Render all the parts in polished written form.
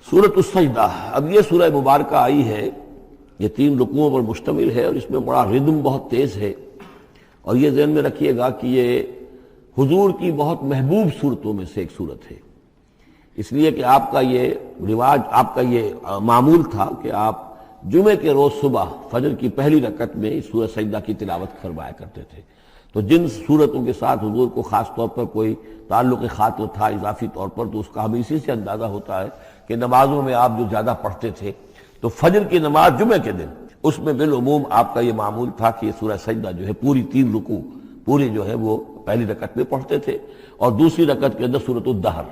سورۃ السجدہ، اب یہ سورہ مبارکہ آئی ہے، یہ 3 رکوعوں پر مشتمل ہے اور اس میں بڑا ردم بہت تیز ہے، اور یہ ذہن میں رکھیے گا کہ یہ حضور کی بہت محبوب صورتوں میں سے ایک صورت ہے، اس لیے کہ آپ کا یہ رواج، آپ کا یہ معمول تھا کہ آپ جمعے کے روز صبح فجر کی پہلی رکعت میں اس سورہ سجدہ کی تلاوت فرمایا کرتے تھے۔ تو جن صورتوں کے ساتھ حضور کو خاص طور پر کوئی تعلق خاطر تھا اضافی طور پر، تو اس کا ہمیں اسی سے اندازہ ہوتا ہے کہ نمازوں میں آپ جو زیادہ پڑھتے تھے، تو فجر کی نماز جمعے کے دن اس میں بالعموم آپ کا یہ معمول تھا کہ یہ سورہ سجدہ جو ہے پوری 3 رکوع پوری جو ہے وہ پہلی رکعت میں پڑھتے تھے، اور دوسری رکعت کے اندر سورۃ الدہر،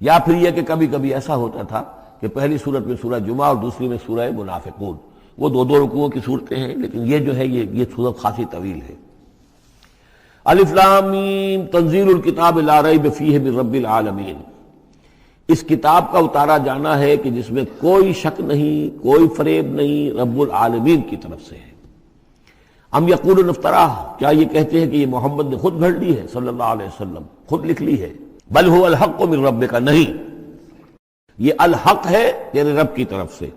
یا پھر یہ کہ کبھی کبھی ایسا ہوتا تھا کہ پہلی سورت میں سورہ جمعہ اور دوسری میں سورہ منافقون، وہ 2 رکوعوں کی صورتیں ہیں، لیکن یہ جو ہے یہ صورت خاصی طویل ہے۔ الف لام میم تنزیل الکتاب لا ریب فیہ من رب العالمین، اس کتاب کا اتارا جانا ہے کہ جس میں کوئی شک نہیں، کوئی فریب نہیں، رب العالمین کی طرف سے ہے۔ ام یقولون افتراہ، کیا یہ کہتے ہیں کہ یہ محمد نے خود گھڑ لی ہے صلی اللہ علیہ وسلم، خود لکھ لی ہے؟ بل هو الحق من ربک، نہیں، یہ الحق ہے تیرے رب کی طرف سے۔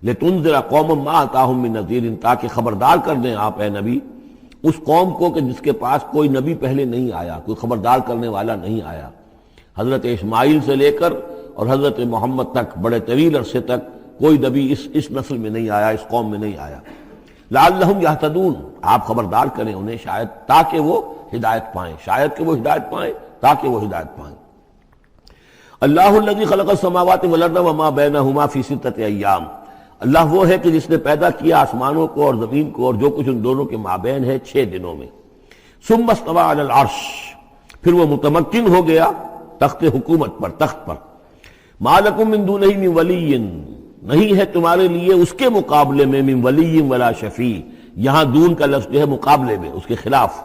لتنذر قوما ما اتاہم من نذیر، تاکہ خبردار کر دیں آپ اے نبی اس قوم کو کہ جس کے پاس کوئی نبی پہلے نہیں آیا، کوئی خبردار کرنے والا نہیں آیا۔ حضرت اسماعیل سے لے کر اور حضرت محمد تک بڑے طویل عرصے تک کوئی نبی اس نسل میں نہیں آیا، اس قوم میں نہیں آیا۔ لعلہم یہتدون، آپ خبردار کریں انہیں شاید تاکہ وہ ہدایت پائیں، شاید کہ وہ ہدایت پائیں، تاکہ وہ ہدایت پائیں۔ اللہ الذی خلق السماوات والارض وما بینہما فی 6 ایام، اللہ وہ ہے کہ جس نے پیدا کیا آسمانوں کو اور زمین کو اور جو کچھ ان دونوں کے مابین ہے 6 دنوں میں۔ ثم استوى علی العرش، پھر وہ متمکن ہو گیا تخت حکومت پر، تخت پر۔ ما لکم من دونہ من ولی، نہیں ہے تمہارے لیے اس کے مقابلے میں من ولی ولا شفیع، یہاں دون کا لفظ جو ہے مقابلے میں، اس کے خلاف،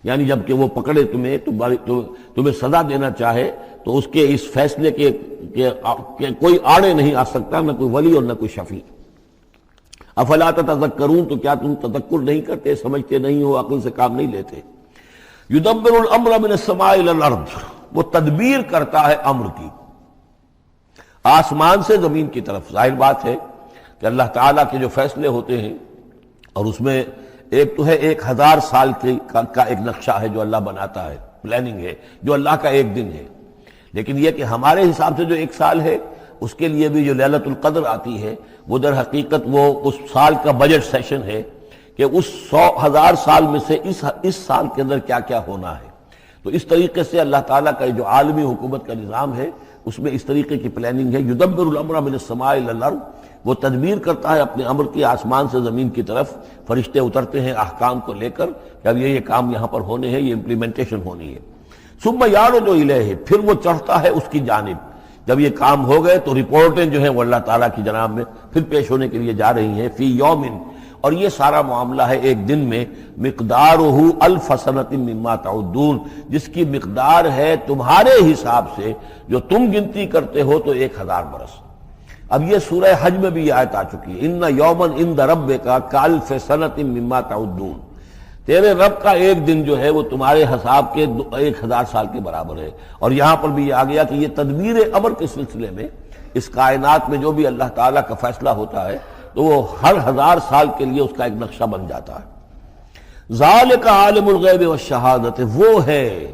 یعنی جب کہ وہ پکڑے تمہیں سزا دینا چاہے تو اس کے اس فیصلے کے کوئی آڑے نہیں آ سکتا، نہ کوئی ولی اور نہ کوئی شفیع۔ افلا تتذکرون، تو کیا تم تذکر نہیں کرتے، سمجھتے نہیں ہو، عقل سے کام نہیں لیتے؟ یدبر الامر من السماء الى الارض، وہ تدبیر کرتا ہے امر کی آسمان سے زمین کی طرف۔ ظاہر بات ہے کہ اللہ تعالیٰ کے جو فیصلے ہوتے ہیں، اور اس میں ایک تو ہے 1000 سال کا ایک نقشہ ہے جو اللہ بناتا ہے، پلاننگ ہے، جو اللہ کا ایک دن ہے، لیکن یہ کہ ہمارے حساب سے جو 1 سال ہے، اس کے لیے بھی جو لیلۃ القدر آتی ہے، وہ در حقیقت وہ اس سال کا بجٹ سیشن ہے کہ اس 100,000 سال میں سے اس سال کے اندر کیا کیا ہونا ہے۔ تو اس طریقے سے اللہ تعالیٰ کا جو عالمی حکومت کا نظام ہے، اس میں اس طریقے کی پلاننگ ہے۔ یدبر الامر من السماء الى الارض، وہ تدبیر کرتا ہے اپنے امر کی آسمان سے زمین کی طرف، فرشتے اترتے ہیں احکام کو لے کر کہ اب یہ کام یہاں پر ہونے ہیں، یہ امپلیمنٹیشن ہونی ہے۔ ثم یعرج الیہ، پھر وہ چڑھتا ہے اس کی جانب، جب یہ کام ہو گئے تو رپورٹیں جو ہیں وہ اللہ تعالیٰ کی جناب میں پھر پیش ہونے کے لیے جا رہی ہیں۔ فی یومن، اور یہ سارا معاملہ ہے ایک دن میں، مقدارہ 1000 سنۃ مما تعدون، جس کی مقدار ہے تمہارے حساب سے جو تم گنتی کرتے ہو تو 1000 برس۔ اب یہ سورہ حج میں بھی یہ آیت آ چکی ہے، ان یوما عند ربک کالف سنۃ مما تعدون، تیرے رب کا ایک دن جو ہے وہ تمہارے حساب کے 1000 سال کے برابر ہے۔ اور یہاں پر بھی یہ آ گیا کہ یہ تدبیر امر کے سلسلے میں اس کائنات میں جو بھی اللہ تعالیٰ کا فیصلہ ہوتا ہے تو وہ ہر 1000 سال کے لیے اس کا ایک نقشہ بن جاتا ہے۔ ذالک عالم الغیب والشہادۃ، وہ ہے،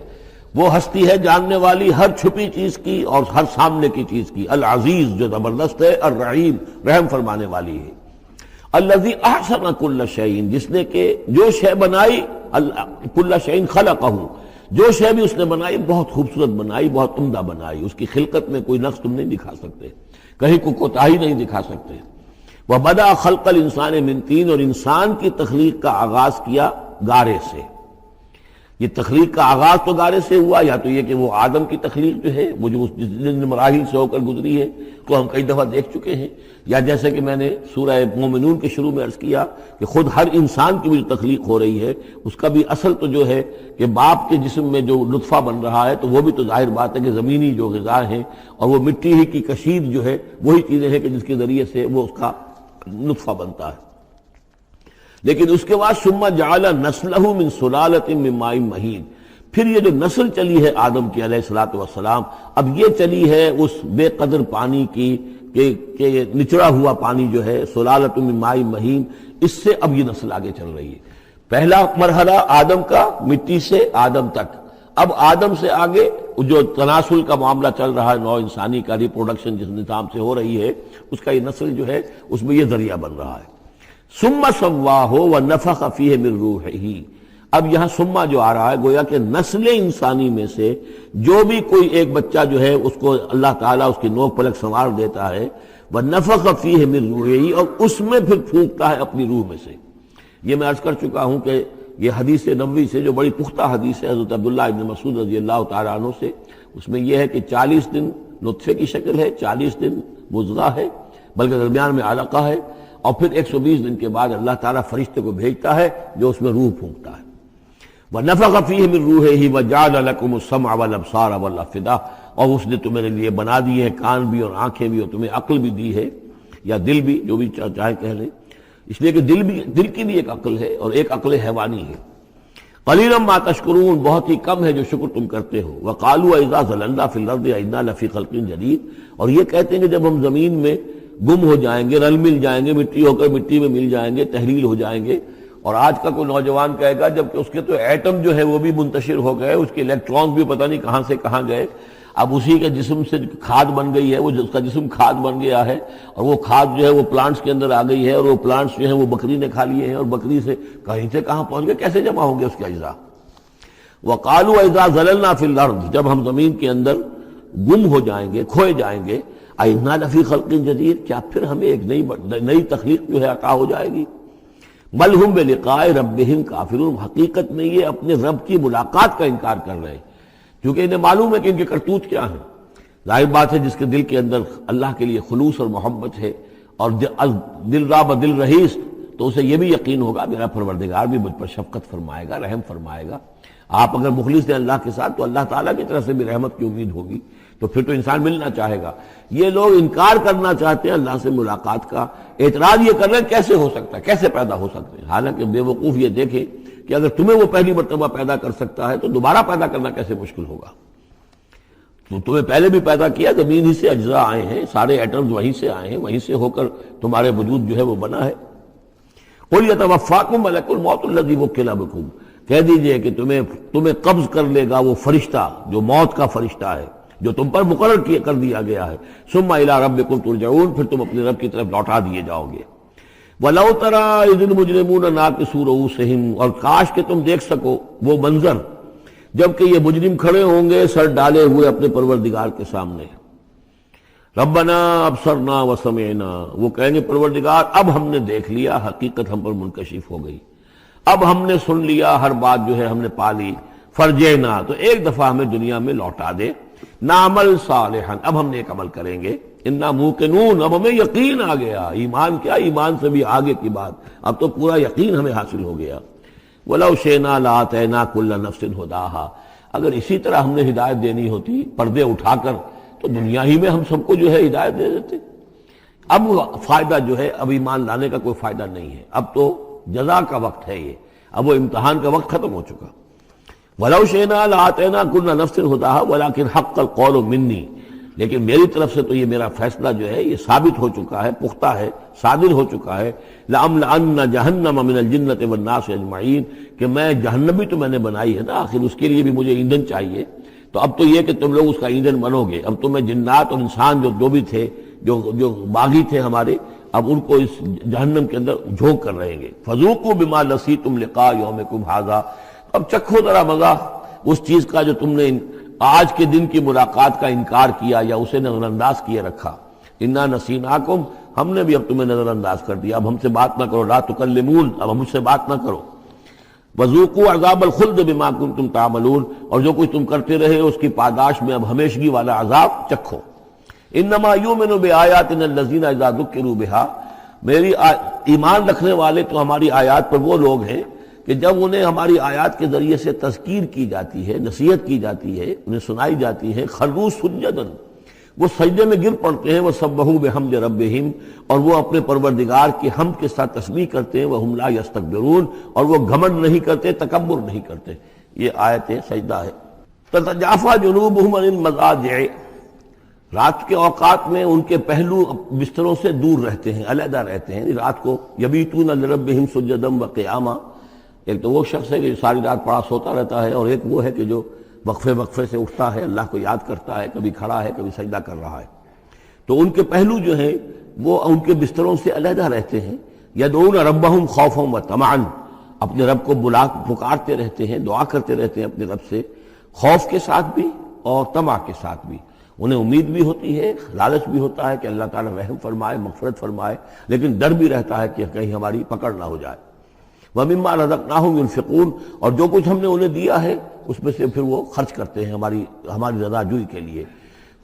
وہ ہستی ہے جاننے والی ہر چھپی چیز کی اور ہر سامنے کی چیز کی، العزیز جو زبردست ہے، الرحیم رحم فرمانے والی ہے۔ الذی احسن کل شیء، جس نے کہ جو شے بنائی، کل شیء خلقہ، جو شے بھی اس نے بنائی بہت خوبصورت بنائی، بہت عمدہ بنائی، اس کی خلقت میں کوئی نقص تم نہیں دکھا سکتے، کہیں کوئی کوتاہی نہیں دکھا سکتے۔ وَبَدَأَ خَلْقَ الْإِنسَانِ مِنْ طِينٍ، اور انسان کی تخلیق کا آغاز کیا گارے سے۔ یہ تخلیق کا آغاز تو گارے سے ہوا، یا تو یہ کہ وہ آدم کی تخلیق جو ہے وہ جو جن مراحل سے ہو کر گزری ہے تو ہم کئی دفعہ دیکھ چکے ہیں، یا جیسے کہ میں نے سورہ مومنون کے شروع میں عرض کیا کہ خود ہر انسان کی بھی جو تخلیق ہو رہی ہے اس کا بھی اصل تو جو ہے کہ باپ کے جسم میں جو نطفہ بن رہا ہے تو وہ بھی تو ظاہر بات ہے کہ زمینی جو غذا ہیں اور وہ مٹی ہی کی کشید جو ہے وہی چیزیں ہیں کہ جس کے ذریعے سے وہ اس کا نطفہ بنتا ہے۔ لیکن اس کے بعد ثم جعل نسلہ من سلالۃ من ماء مہین، پھر یہ جو نسل چلی ہے آدم کی علیہ الصلوۃ والسلام، اب یہ چلی ہے اس بے قدر پانی کی کہ نچڑا ہوا پانی جو ہے سلالۃ من ماء مہین، اس سے اب یہ نسل آگے چل رہی ہے۔ پہلا مرحلہ آدم کا، مٹی سے آدم تک، اب آدم سے آگے جو تناسل کا معاملہ چل رہا ہے، نوع انسانی کا ریپروڈکشن جس نظام سے ہو رہی ہے، اس کا یہ نسل جو ہے اس میں یہ ذریعہ بن رہا ہے۔ ثم سواہ ونفخ فیہ من روحہ، اب یہاں سما جو آ رہا ہے گویا کہ نسل انسانی میں سے جو بھی کوئی ایک بچہ جو ہے اس کو اللہ تعالیٰ اس کی نوک پلک سنوار دیتا ہے، ونفخ فیہ من روحہ، اور اس میں پھر پھونکتا ہے اپنی روح میں سے۔ یہ میں عرض کر چکا ہوں کہ یہ حدیث نبوی سے جو بڑی پختہ حدیث ہے حضرت عبداللہ ابن مسعود رضی اللہ تعالیٰ عنہ سے، اس میں یہ ہے کہ 40 دن نطفے کی شکل ہے، 40 دن مضغہ ہے، بلکہ درمیان میں علقہ ہے، اور پھر 120 دن کے بعد اللہ تعالیٰ فرشتے کو بھیجتا ہے جو اس میں روح پھونکتا ہے۔ وَنَفَخَ فِيهِ مِن رُوحِهِ وَجَعَلَ لَكُمُ السَّمْعَ وَالْأَبْصَارَ وَالْأَفْئِدَةَ، اور اس نے تمہارے لیے بنا دیے ہیں کان بھی اور آنکھیں بھی، اور تمہیں عقل بھی دی ہے، یا دل بھی، جو بھی چاہے کہہ لیں، اس لیے کہ دل کی بھی ایک عقل ہے اور ایک عقل حیوانی ہے۔ قَلِيلًا مَا تَشْكُرُونَ، بہت ہی کم ہے جو شکر تم کرتے ہو۔ وَقَالُوا أَإِذَا ضَلَلْنَا فِي الْأَرْضِ أَإِنَّا لَفِي خَلْقٍ جَدِيدٍ، اور یہ کہتے ہیں کہ جب ہم زمین میں گم ہو جائیں گے، رل مل جائیں گے، مٹی ہو کر مٹی میں مل جائیں گے، تحلیل ہو جائیں گے، اور آج کا کوئی نوجوان کہے گا جبکہ اس کے تو ایٹم جو ہے وہ بھی منتشر ہو گئے، اس کے الیکٹرانز بھی پتہ نہیں کہاں سے کہاں گئے، اب اسی کے جسم سے کھاد بن گئی ہے، وہ اس کا جسم کھاد بن گیا ہے، اور وہ کھاد جو ہے وہ پلانٹس کے اندر آ گئی ہے، اور وہ پلانٹس جو ہیں وہ بکری نے کھا لیے ہیں، اور بکری سے کہیں سے کہاں پہنچ گئے، کیسے جمع ہوں گے اس کے اجزاء۔ وَقَالُوا إِذَا ضَلَلْنَا فِي الْأَرْضِ، جب ہم زمین کے اندر گم ہو جائیں گے، کھوئے جائیں گے، أَإِنَّا لَفِي خَلْقٍ جَدِيدٍ، کیا پھر ہمیں ایک نئی تخلیق جو ہے عطا ہو جائے گی۔ بل ہم بلقاء ربہم کافرون، حقیقت میں یہ اپنے رب کی ملاقات کا انکار کر رہے ہیں، کیونکہ انہیں معلوم ہے کہ ان کے کرتوت کیا ہیں۔ ظاہر بات ہے جس کے دل کے اندر اللہ کے لیے خلوص اور محبت ہے، اور دل راب دل رہیس، تو اسے یہ بھی یقین ہوگا میرا پروردگار بھی مجھ پر شفقت فرمائے گا، رحم فرمائے گا۔ آپ اگر مخلص ہیں اللہ کے ساتھ تو اللہ تعالیٰ کی طرف سے بھی رحمت کی امید ہوگی، تو پھر تو انسان ملنا چاہے گا۔ یہ لوگ انکار کرنا چاہتے ہیں اللہ سے ملاقات کا، اعتراض یہ کر رہے ہیں کیسے ہو سکتا ہے، کیسے پیدا ہو سکتے ہیں، حالانکہ بے وقوف یہ دیکھیں کہ اگر تمہیں وہ پہلی مرتبہ پیدا کر سکتا ہے تو دوبارہ پیدا کرنا کیسے مشکل ہوگا۔ تو تمہیں پہلے بھی پیدا کیا، زمین ہی سے اجزاء آئے ہیں، سارے ایٹمز وہیں سے آئے ہیں، وہیں سے ہو کر تمہارے وجود جو ہے وہ بنا ہے۔ قُلْ يَتَوَفَّاكُم مَلَكُ الْمَوْتِ الَّذِي وُكِّلَ بِكُم، کہہ دیجئے کہ تمہیں قبض کر لے گا وہ فرشتہ جو موت کا فرشتہ ہے، جو تم پر مقرر کر دیا گیا ہے۔ ثم الى ربکم ترجعون، پھر تم اپنے رب کی طرف لوٹا دیے جاؤ گے۔ وَلَوْ تَرَىٰ إِذِ الْمُجْرِمُونَ نَاكِسُو رُءُوسِهِمْ، اور کاش کہ تم دیکھ سکو وہ منظر جبکہ یہ مجرم کھڑے ہوں گے سر ڈالے ہوئے اپنے پروردگار کے سامنے۔ ربنا ابصرنا وسمعنا، وہ کہیں گے پروردگار اب ہم نے دیکھ لیا، حقیقت ہم پر منکشف ہو گئی، اب ہم نے سن لیا، ہر بات جو ہے ہم نے پا لی۔ فرجعنا، تو ایک دفعہ ہمیں دنیا میں لوٹا دے، نعمل صالحا، اب ہم نیک عمل کریں گے، انا موقنون، اب ہمیں یقین آ گیا، ایمان کیا، ایمان سے بھی آگے کی بات، اب تو پورا یقین ہمیں حاصل ہو گیا۔ وَلَوْ شِئْنَا لَآتَيْنَا كُلَّ نَفْسٍ هُدَاهَا، اگر اسی طرح ہم نے ہدایت دینی ہوتی پردے اٹھا کر تو دنیا ہی میں ہم سب کو جو ہے ہدایت دے دیتے۔ اب فائدہ جو ہے، اب ایمان لانے کا کوئی فائدہ نہیں ہے، اب تو جزا کا وقت ہے، یہ اب وہ امتحان کا وقت ختم ہو چکا۔ وَلَوْ شِئْنَا لَآتَيْنَا كُلَّ نَفْسٍ هُدَاهَا وَلَكِنْ حَقَّ الْقَوْلُ مِنِّي، لیکن میری طرف سے تو یہ میرا فیصلہ جو ہے یہ ثابت ہو چکا ہے، پختہ ہے، صادر ہو چکا ہے۔ لَأَمْلَأَنَّ جَهَنَّمَ مِنَ الْجِنَّةِ وَالنَّاسِ أَجْمَعِينَ، کہ میں جہنم بھی تو میں نے بنائی ہے نا، آخر اس کے لیے بھی مجھے ایندھن چاہیے، تو اب تو یہ کہ تم لوگ اس کا ایندھن بنو گے، اب تمہیں جنات اور انسان جو بھی تھے، جو باغی تھے ہمارے، اب ان کو اس جہنم کے اندر جھونک کر رہیں گے۔ فَذُوقُوا بِمَا نَسِيتُمْ لِقَاءَ يَوْمِكُمْ هَذَا، اب چکھو ذرا مزہ اس چیز کا جو تم نے آج کے دن کی ملاقات کا انکار کیا یا اسے نظر انداز کیے رکھا۔ انا نسیناکم، ہم نے بھی اب تمہیں نظر انداز کر دیا، اب ہم سے بات نہ کرو، لا تکلمون، اب ہم سے بات نہ کرو۔ وذوقوا عذاب الخلد بما کنتم تعملون، اور جو کچھ تم کرتے رہے اس کی پاداش میں اب ہمیشگی والا عذاب چکھو۔ انما یؤمن بآیاتنا الذین اذا ذکروا بها، میری ایمان رکھنے والے تو ہماری آیات پر وہ لوگ ہیں کہ جب انہیں ہماری آیات کے ذریعے سے تذکیر کی جاتی ہے، نصیحت کی جاتی ہے، انہیں سنائی جاتی ہے، خروا سجدا، وہ سجدے میں گر پڑتے ہیں، وہ سبحوا بحمد ربہم، اور وہ اپنے پروردگار کی حمد کے ساتھ تسبیح کرتے ہیں، وہم لا یستکبرون، اور وہ گھمنڈ نہیں کرتے، تکبر نہیں کرتے۔ یہ آیت سجدہ ہے۔ تتجافی جنوبہم عن المضاجع، رات کے اوقات میں ان کے پہلو بستروں سے دور رہتے ہیں، علیحدہ رہتے ہیں رات کو۔ یبیتون لربہم سجدا وقیاما، ایک تو وہ شخص ہے کہ ساری رات پڑا سوتا رہتا ہے، اور ایک وہ ہے کہ جو وقفے وقفے سے اٹھتا ہے، اللہ کو یاد کرتا ہے، کبھی کھڑا ہے کبھی سجدہ کر رہا ہے۔ تو ان کے پہلو جو ہیں وہ ان کے بستروں سے علیحدہ رہتے ہیں۔ یدعون ربہم خوفا وطمعا، اپنے رب کو پکارتے رہتے ہیں، دعا کرتے رہتے ہیں اپنے رب سے، خوف کے ساتھ بھی اور طمع کے ساتھ بھی۔ انہیں امید بھی ہوتی ہے، لالچ بھی ہوتا ہے کہ اللہ تعالیٰ رحم فرمائے، مغفرت فرمائے، لیکن ڈر بھی رہتا ہے کہ کہیں ہماری پکڑ نہ ہو جائے۔ وَمِمَّا رَزَقْنَاهُمْ يُنْفِقُونَ، اور جو کچھ ہم نے انہیں دیا ہے اس میں سے پھر وہ خرچ کرتے ہیں ہماری رضا جوئی کے لیے۔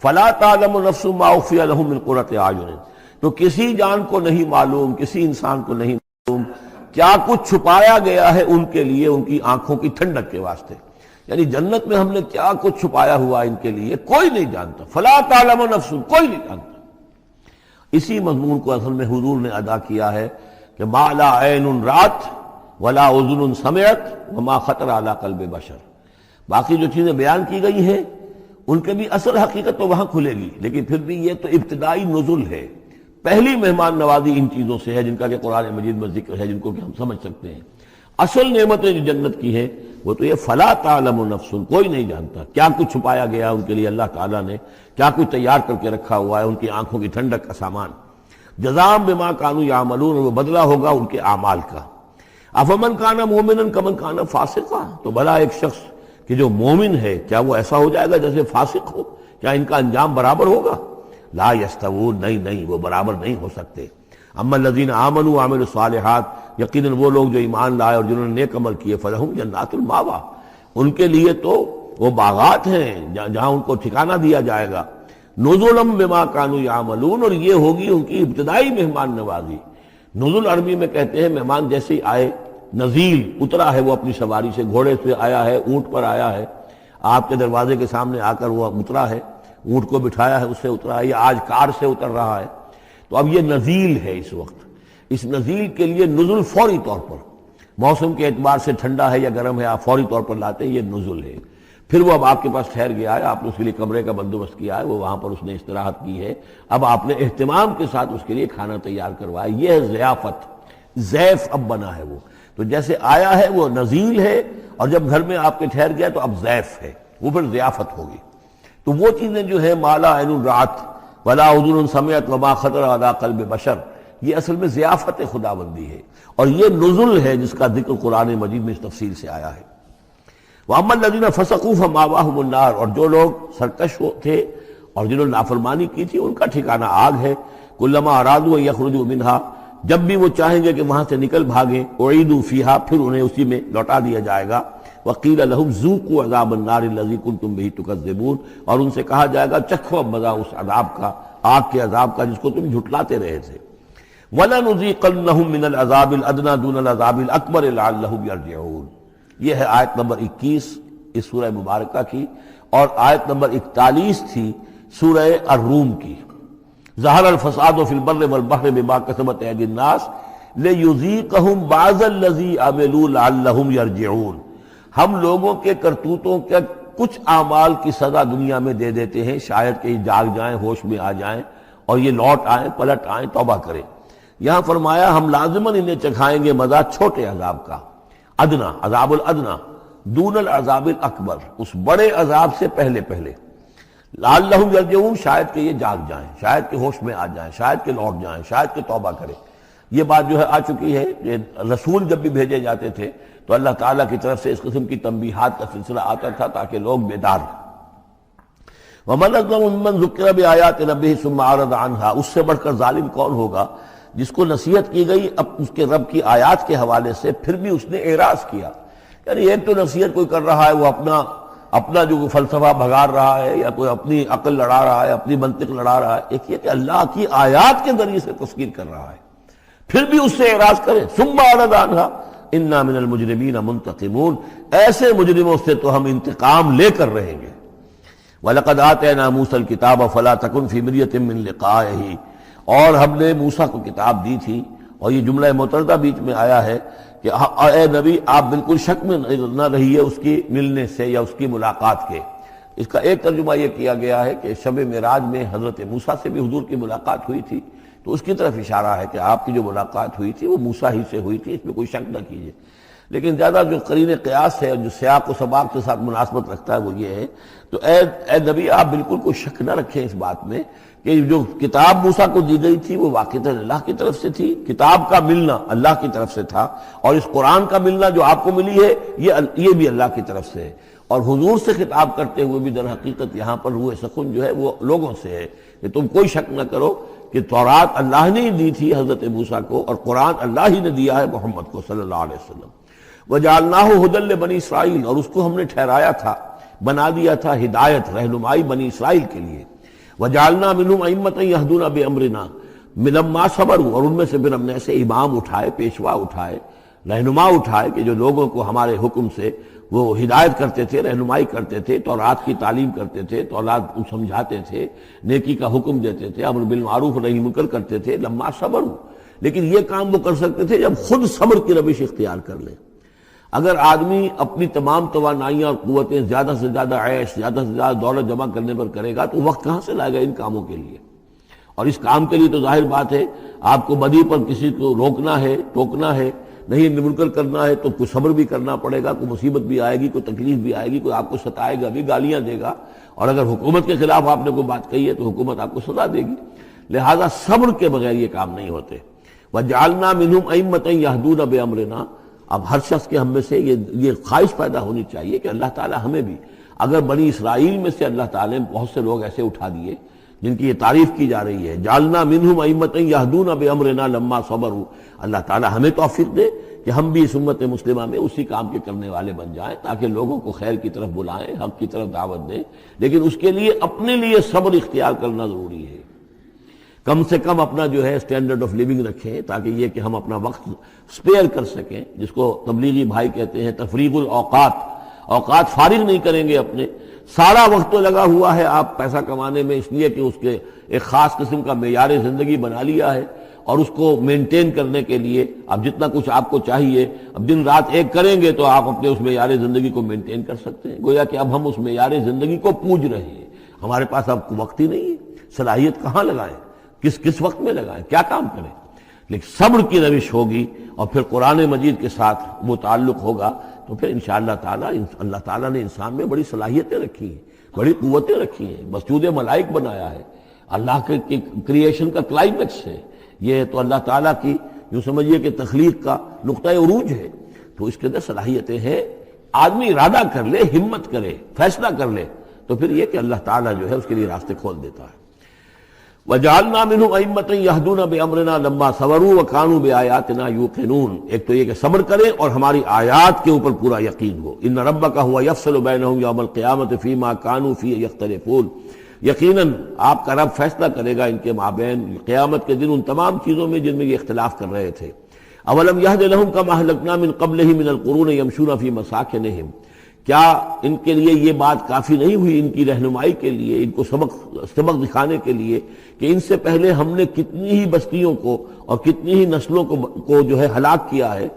فَلَا تَعْلَمُ نَفْسٌ مَّا أُخْفِيَ لَهُم مِّن قُرَّةِ أَعْيُنٍ، تو کسی جان کو نہیں معلوم، کسی انسان کو نہیں معلوم کیا کچھ چھپایا گیا ہے ان کے لیے ان کی آنکھوں کی ٹھنڈک کے واسطے، یعنی جنت میں ہم نے کیا کچھ چھپایا ہوا ان کے لیے کوئی نہیں جانتا۔ فَلَا تَعْلَمُ نَفْسٌ، کوئی نہیں جانتا۔ اسی مضمون کو اصل میں حضور نے ادا کیا ہے کہ مَا لَا عَيْنٌ رَأَتْ وَلَا أُذُنٌ سَمِعَتْ وَمَا خَطَرَ عَلَىٰ قَلْبِ بَشَرٍ، باقی جو چیزیں بیان کی گئی ہیں ان کے بھی اصل حقیقت تو وہاں کھلے گی، لیکن پھر بھی یہ تو ابتدائی نزول ہے، پہلی مہمان نوازی ان چیزوں سے ہے جن کا کہ قرآن مجید میں ذکر ہے، جن کو کہ ہم سمجھ سکتے ہیں۔ اصل نعمتیں جو جنت کی ہیں وہ تو یہ فلا تعلم نفس، کوئی نہیں جانتا کیا کچھ چھپایا گیا ان کے لیے اللہ تعالیٰ نے، کیا کچھ تیار کر کے رکھا ہوا ہے ان کی آنکھوں کی ٹھنڈک کا سامان۔ جزاء بما كانوا يعملون، وہ بدلہ ہوگا ان کے اعمال کا۔ افمن کان مومنا کمن کان فاسقا، تو بھلا ایک شخص کہ جو مومن ہے کیا وہ ایسا ہو جائے گا جیسے فاسق ہو؟ کیا ان کا انجام برابر ہوگا؟ لا یستوون، نہیں وہ برابر نہیں ہو سکتے۔ اما الذین آمنوا وعملوا الصالحات، یقیناً وہ لوگ جو ایمان لائے اور جنہوں نے نیک عمل کیے، فلہم جنات الماوا، ان کے لیے تو وہ باغات ہیں جہاں ان کو ٹھکانہ دیا جائے گا۔ نزلا بما كانوا يعملون، اور یہ ہوگی ان کی ابتدائی مہمان نوازی۔ نزل عربی میں کہتے ہیں مہمان جیسے ہی آئے، نزیل اترا ہے وہ اپنی سواری سے، گھوڑے سے آیا ہے، اونٹ پر آیا ہے، آپ کے دروازے کے سامنے آ کر وہ اترا ہے، اونٹ کو بٹھایا ہے اس سے اترا ہے، یا آج کار سے اتر رہا ہے۔ تو اب یہ نزیل ہے اس وقت، اس نزیل کے لیے نزل فوری طور پر، موسم کے اعتبار سے ٹھنڈا ہے یا گرم ہے، آپ فوری طور پر لاتے ہیں، یہ نزل ہے۔ پھر وہ اب آپ کے پاس ٹھہر گیا ہے، آپ نے اس کے لیے کمرے کا بندوبست کیا ہے، وہ وہاں پر اس نے استراحت کی ہے، اب آپ نے اہتمام کے ساتھ اس کے لیے کھانا تیار کروایا، یہ ہے ضیافت، ضیف اب بنا ہے وہ۔ تو جیسے آیا ہے وہ نزیل ہے، اور جب گھر میں آپ کے ٹھہر گیا تو اب ضیف ہے، وہ پھر ضیافت ہوگی۔ تو وہ چیزیں جو ہے مالا عین رات ولا اذن سمعت وما خطر علی قلب بشر، یہ اصل میں ضیافت خداوندی ہے، اور یہ نزل ہے جس کا ذکر قرآن مجید میں اس تفصیل سے آیا ہے۔ وَأَمَّا الَّذِينَ فَسَقُوا فَمَأْوَاهُمُ النَّارُ، اور جو لوگ سرکش تھے اور جنہوں نے نافرمانی کی تھی ان کا ٹھکانہ آگ ہے۔ كُلَّمَا أَرَادُوا أَن يَخْرُجُوا مِنْهَا، جب بھی وہ چاہیں گے کہ وہاں سے نکل بھاگیں، أُعِيدُوا فِيهَا، پھر انہیں اسی میں لوٹا دیا جائے گا۔ وَقِيلَ لَهُمْ ذُوقُوا عَذَابَ النَّارِ الَّذِي كُنتُمْ بِهِ تُكَذِّبُونَ، اور ان سے کہا جائے گا چکھو اب مزہ اس عذاب کا، آگ کے عذاب کا جس کو تم جھٹلاتے رہے تھے۔ وَلَنُذِيقَنَّهُم مِّنَ الْعَذَابِ الْأَدْنَىٰ دُونَ الْعَذَابِ الْأَكْبَرِ لَعَلَّهُمْ يَرْجِعُونَ۔ یہ ہے آیت نمبر 21 اس سورہ مبارکہ کی، اور آیت نمبر 41 تھی سورہ الروم کی۔ ظہر الفساد فی البر والبحر بما کسبت ایدی الناس لیذیقہم بعض الذی عملوا لعلہم یرجعون، ہم لوگوں کے کرتوتوں کے کچھ اعمال کی سزا دنیا میں دے دیتے ہیں، شاید کہ یہ جاگ جائیں، ہوش میں آ جائیں اور یہ لوٹ آئیں، پلٹ آئیں، توبہ کریں۔ یہاں فرمایا ہم لازماً انہیں چکھائیں گے مزہ چھوٹے عذاب کا، ادنا، عذاب الادنا، دون العذاب الاکبر، اس بڑے عذاب سے پہلے لعلہم یرجعون، شاید کہ یہ جاگ جائیں، شاید کہ ہوش میں آ جائیں، شاید کہ لوٹ جائیں، شاید کہ توبہ کریں۔ یہ بات جو ہے آ چکی ہے کہ رسول جب بھی بھیجے جاتے تھے تو اللہ تعالیٰ کی طرف سے اس قسم کی تنبیہات کا سلسلہ آتا تھا تاکہ لوگ بیدار رہیں۔ وَمَنْ أَظْلَمُ مِمَّنْ ذُكِّرَ بِآيَاتِ رَبِّهِ ثُمَّ أَعْرَضَ عَنْهَا، اس سے بڑھ کر ظالم کون ہوگا جس کو نصیحت کی گئی اب اس کے رب کی آیات کے حوالے سے پھر بھی اس نے اعراض کیا۔ یعنی ایک تو نصیحت کوئی کر رہا ہے وہ اپنا جو فلسفہ بھگار رہا ہے یا کوئی اپنی عقل لڑا رہا ہے، اپنی منطق لڑا رہا ہے، ایک یہ کہ اللہ کی آیات کے ذریعے سے تذکیر کر رہا ہے، پھر بھی اس سے اعراض کرے۔ ثم اعرض عنها انا من المجرمین منتقمون، ایسے مجرموں سے تو ہم انتقام لے کر رہیں گے۔ وَلَقَدْ آتَيْنَا مُوسَى الْكِتَابَ فَلَا تَكُنْ فِي مِرْيَةٍ مِّن لِقَائِهِ، اور ہم نے موسیٰ کو کتاب دی تھی اور یہ جملہ متردہ بیچ میں آیا ہے کہ اے نبی آپ بالکل شک میں نہ رہیے اس کی ملنے سے یا اس کی ملاقات کے۔ اس کا ایک ترجمہ یہ کیا گیا ہے کہ شب معراج میں حضرت موسیٰ سے بھی حضور کی ملاقات ہوئی تھی، تو اس کی طرف اشارہ ہے کہ آپ کی جو ملاقات ہوئی تھی وہ موسیٰ ہی سے ہوئی تھی، اس میں کوئی شک نہ کیجیے۔ لیکن زیادہ جو قرین قیاس ہے اور جو سیاق و سباق کے ساتھ مناسبت رکھتا ہے وہ یہ ہے، تو اے نبی آپ بالکل کوئی شک نہ رکھیں اس بات میں کہ جو کتاب موسیٰ کو دی گئی تھی وہ واقعتاً اللہ کی طرف سے تھی، کتاب کا ملنا اللہ کی طرف سے تھا، اور اس قرآن کا ملنا جو آپ کو ملی ہے یہ بھی اللہ کی طرف سے ہے۔ اور حضور سے خطاب کرتے ہوئے بھی در حقیقت یہاں پر روح سخن جو ہے وہ لوگوں سے ہے کہ تم کوئی شک نہ کرو کہ تورات اللہ نے ہی دی تھی حضرت موسیٰ کو، اور قرآن اللہ ہی نے دیا ہے محمد کو صلی اللہ علیہ وسلم۔ وَجَعَلْنَاهُ هُدًى لِّبَنِي اسرائیل، اور اس کو ہم نے ٹھہرایا تھا، بنا دیا تھا ہدایت، رہنمائی بنی اسرائیل کے لیے۔ وَجَعَلْنَا مِنْهُمْ أَئِمَّةً يَهْدُونَ بِأَمْرِنَا لَمَّا صَبَرُوا، اور ان میں سے پھر ہم نے ایسے امام اٹھائے، پیشوا اٹھائے، رہنما اٹھائے کہ جو لوگوں کو ہمارے حکم سے وہ ہدایت کرتے تھے، رہنمائی کرتے تھے، تورات کی تعلیم کرتے تھے، تورات سمجھاتے تھے، نیکی کا حکم دیتے تھے، امر بالمعروف و نہی منکر کرتے تھے۔ لما صبروا، لیکن یہ کام وہ کر سکتے تھے جب خود صبر کی روش اختیار کر لیں۔ اگر آدمی اپنی تمام توانائیاں اور قوتیں زیادہ سے زیادہ عیش، زیادہ سے زیادہ دولت جمع کرنے پر کرے گا تو وقت کہاں سے لائے گا ان کاموں کے لیے؟ اور اس کام کے لیے تو ظاہر بات ہے آپ کو بدی پر کسی کو روکنا ہے، ٹوکنا ہے، نہیں منکر کرنا ہے تو کوئی صبر بھی کرنا پڑے گا، کوئی مصیبت بھی آئے گی، کوئی تکلیف بھی آئے گی، کوئی آپ کو ستائے گا بھی، گالیاں دے گا، اور اگر حکومت کے خلاف آپ نے کوئی بات کہی ہے تو حکومت آپ کو سزا دے گی۔ لہذا صبر کے بغیر یہ کام نہیں ہوتے۔ وَجَعَلْنَا مِنْهُمْ أَئِمَّةً يَهْدُونَ بِأَمْرِنَا، اب ہر شخص کے ہم میں سے یہ خواہش پیدا ہونی چاہیے کہ اللہ تعالیٰ ہمیں بھی، اگر بنی اسرائیل میں سے اللہ تعالیٰ نے بہت سے لوگ ایسے اٹھا دیے جن کی یہ تعریف کی جا رہی ہے، جعلنا منہم ائمۃ یہدون بامرنا لما صبروا، اللہ تعالیٰ ہمیں توفیق دے کہ ہم بھی اس امت مسلمہ میں اسی کام کے کرنے والے بن جائیں، تاکہ لوگوں کو خیر کی طرف بلائیں، حق کی طرف دعوت دیں، لیکن اس کے لیے اپنے لیے صبر اختیار کرنا ضروری ہے۔ کم سے کم اپنا جو ہے اسٹینڈرڈ آف لیونگ رکھیں، تاکہ یہ کہ ہم اپنا وقت سپیئر کر سکیں، جس کو تبلیغی بھائی کہتے ہیں تفریغ الاوقات، اوقات فارغ نہیں کریں گے اپنے، سارا وقت تو لگا ہوا ہے آپ پیسہ کمانے میں، اس لیے کہ اس کے ایک خاص قسم کا معیار زندگی بنا لیا ہے، اور اس کو مینٹین کرنے کے لیے اب جتنا کچھ آپ کو چاہیے اب دن رات ایک کریں گے تو آپ اپنے اس معیار زندگی کو مینٹین کر سکتے ہیں۔ گویا کہ اب ہم اس معیار زندگی کو پوج رہے ہیں، ہمارے پاس اب وقت ہی نہیں ہے، صلاحیت کہاں لگائیں، کس وقت میں لگائیں، کیا کام کریں۔ لیکن صبر کی روش ہوگی اور پھر قرآن مجید کے ساتھ وہ تعلق ہوگا تو پھر انشاءاللہ تعالیٰ اللہ تعالیٰ نے انسان میں بڑی صلاحیتیں رکھی ہیں، بڑی قوتیں رکھی ہیں، مسجود ملائک بنایا ہے، اللہ کے کریشن کا کلائمیکس ہے یہ، تو اللہ تعالیٰ کی یوں سمجھیے کہ تخلیق کا نقطۂ عروج ہے، تو اس کے اندر صلاحیتیں ہیں۔ آدمی ارادہ کر لے، ہمت کرے، فیصلہ کر لے تو پھر یہ کہ اللہ تعالیٰ جو ہے اس کے لیے راستے کھول دیتا ہے۔ وَجَعَلْنَا مِنْهُمْ أَئِمَّةً يَهْدُونَ بِأَمْرِنَا لَمَّا صَبَرُوا وَكَانُوا بِآيَاتِنَا يُوقِنُونَ، ایک تو یہ کہ صبر کریں اور ہماری آیات کے اوپر پورا یقین ہو۔ إِنَّ رَبَّكَ هُوَ يَفْصِلُ بَيْنَهُمْ يَوْمَ الْقِيَامَةِ فِيمَا كَانُوا فِيهِ يَخْتَلِفُونَ، یقیناً آپ کا رب فیصلہ کرے گا ان کے مابین قیامت کے دن ان تمام چیزوں میں جن میں یہ اختلاف کر رہے تھے۔ أَوَلَمْ يَهْدِ لَهُمْ كَمَا أَهْلَكْنَا مِنْ قَبْلِهِمْ مِنَ الْقُرُونِ يَمْشُونَ فِي مَسَاكِنِهِمْ، کیا ان کے لیے یہ بات کافی نہیں ہوئی ان کی رہنمائی کے لیے، ان کو سبق دکھانے کے لیے کہ ان سے پہلے ہم نے کتنی ہی بستیوں کو اور کتنی ہی نسلوں کو جو ہے ہلاک کیا ہے،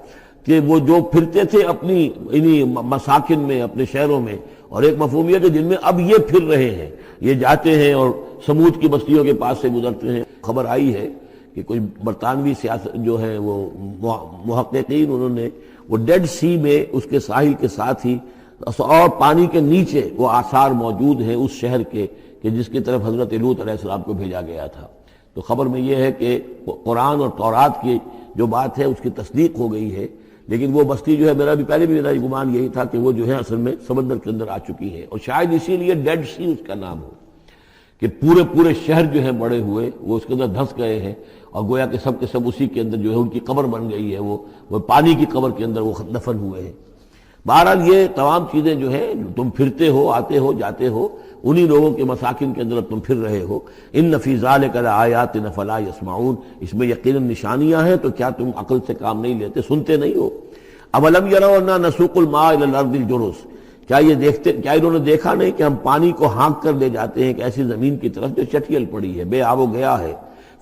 کہ وہ جو پھرتے تھے اپنی انہی مساکن میں، اپنے شہروں میں، اور ایک مفہوم یہ کہ جن میں اب یہ پھر رہے ہیں، یہ جاتے ہیں اور سمود کی بستیوں کے پاس سے گزرتے ہیں۔ خبر آئی ہے کہ کوئی برطانوی سیاست جو ہے وہ محققین، انہوں نے وہ ڈیڈ سی میں اس کے ساحل کے ساتھ ہی اور پانی کے نیچے وہ آثار موجود ہیں اس شہر کے کہ جس کی طرف حضرت لوط علیہ السلام کو بھیجا گیا تھا۔ تو خبر میں یہ ہے کہ قرآن اور تورات کی جو بات ہے اس کی تصدیق ہو گئی ہے، لیکن وہ بستی جو ہے پہلے بھی میرا گمان یہی تھا کہ وہ جو ہے اصل میں سمندر کے اندر آ چکی ہے، اور شاید اسی لیے ڈیڈ سی اس کا نام ہو کہ پورے شہر جو ہیں بڑے ہوئے وہ اس کے اندر دھنس گئے ہیں، اور گویا کہ سب کے سب اسی کے اندر جو ہے ان کی قبر بن گئی ہے، وہ پانی کی قبر کے اندر وہ دفن ہوئے ہیں۔ بہرحال یہ تمام چیزیں جو ہے تم پھرتے ہو، آتے ہو، جاتے ہو، انہی لوگوں کے مساکن کے اندر تم پھر رہے ہو۔ ان فی ذلک لآیات فلا یسمعون، اس میں یقیناً نشانیاں ہیں، تو کیا تم عقل سے کام نہیں لیتے، سنتے نہیں ہو؟ اولم یروا انا نسوق الماء الی الارض الجرز، کیا انہوں نے دیکھا نہیں کہ ہم پانی کو ہانک کر لے جاتے ہیں ایک ایسی زمین کی طرف جو چٹیل پڑی ہے، بے آب و گیا ہے۔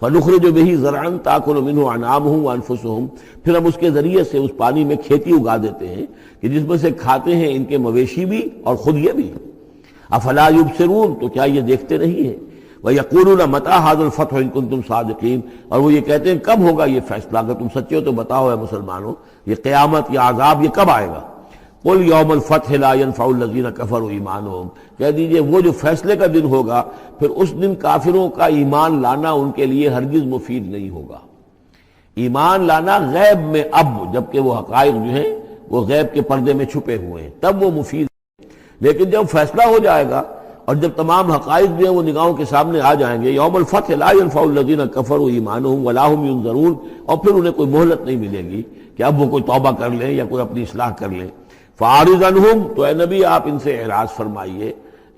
فنخرج به زرعا تاکل منه انعامهم وانفسهم، پھر ہم اس کے ذریعے سے اس پانی میں کھیتی اگا دیتے ہیں کہ جس میں سے کھاتے ہیں ان کے مویشی بھی اور خود یہ بھی۔ افلا یبصرون، تو کیا یہ دیکھتے نہیں ہیں؟ وَيَقُولُونَ مَتَىٰ هَٰذَا الْفَتْحُ إِن كُنتُمْ صَادِقِينَ، اور وہ یہ کہتے ہیں کب ہوگا یہ فیصلہ، اگر تم سچے ہو تو بتاؤ اے مسلمانوں، یہ قیامت یا عذاب یہ کب آئے گا؟ قُلْ يَوْمَ الْفَتْحِ لَا يَنفَعُ الَّذِينَ كَفَرُوا إِيمَانُهُمْ، کہہ دیجئے وہ جو فیصلے کا دن ہوگا پھر اس دن کافروں کا ایمان لانا ان کے لیے ہرگز مفید نہیں ہوگا۔ ایمان لانا غیب میں اب، جبکہ وہ حقائق جو ہیں وہ غیب کے پردے میں چھپے ہوئے ہیں، تب وہ مفید ہے، لیکن جب فیصلہ ہو جائے گا اور جب تمام حقائق جو ہیں وہ نگاہوں کے سامنے آ جائیں گے، یوم الفتح لا ينفع الذین کفروا ایمانہم ولا هم ينظرون، اور پھر انہیں کوئی مہلت نہیں ملے گی کہ اب وہ کوئی توبہ کر لیں یا کوئی اپنی اصلاح کر لیں۔ فاعرض عنہم، تو اے نبی آپ ان سے اعراض فرمائیے،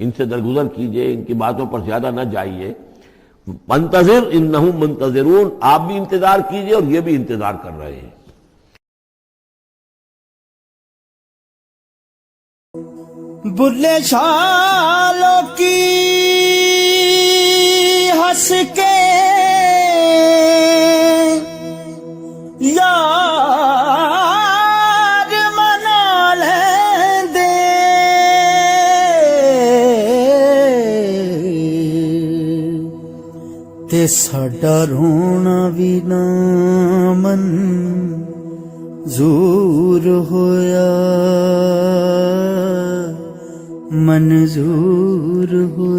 ان سے درگزر کیجئے، ان کی باتوں پر زیادہ نہ جائیے۔ منتظر انہم منتظرون، آپ بھی انتظار کیجئے اور یہ بھی انتظار کر رہے ہیں۔ بلے چھالوں کی ہنس کے یار منا لیں دے، تے ساڈا رونا بھی نہ منظور ہویا، منظور ہو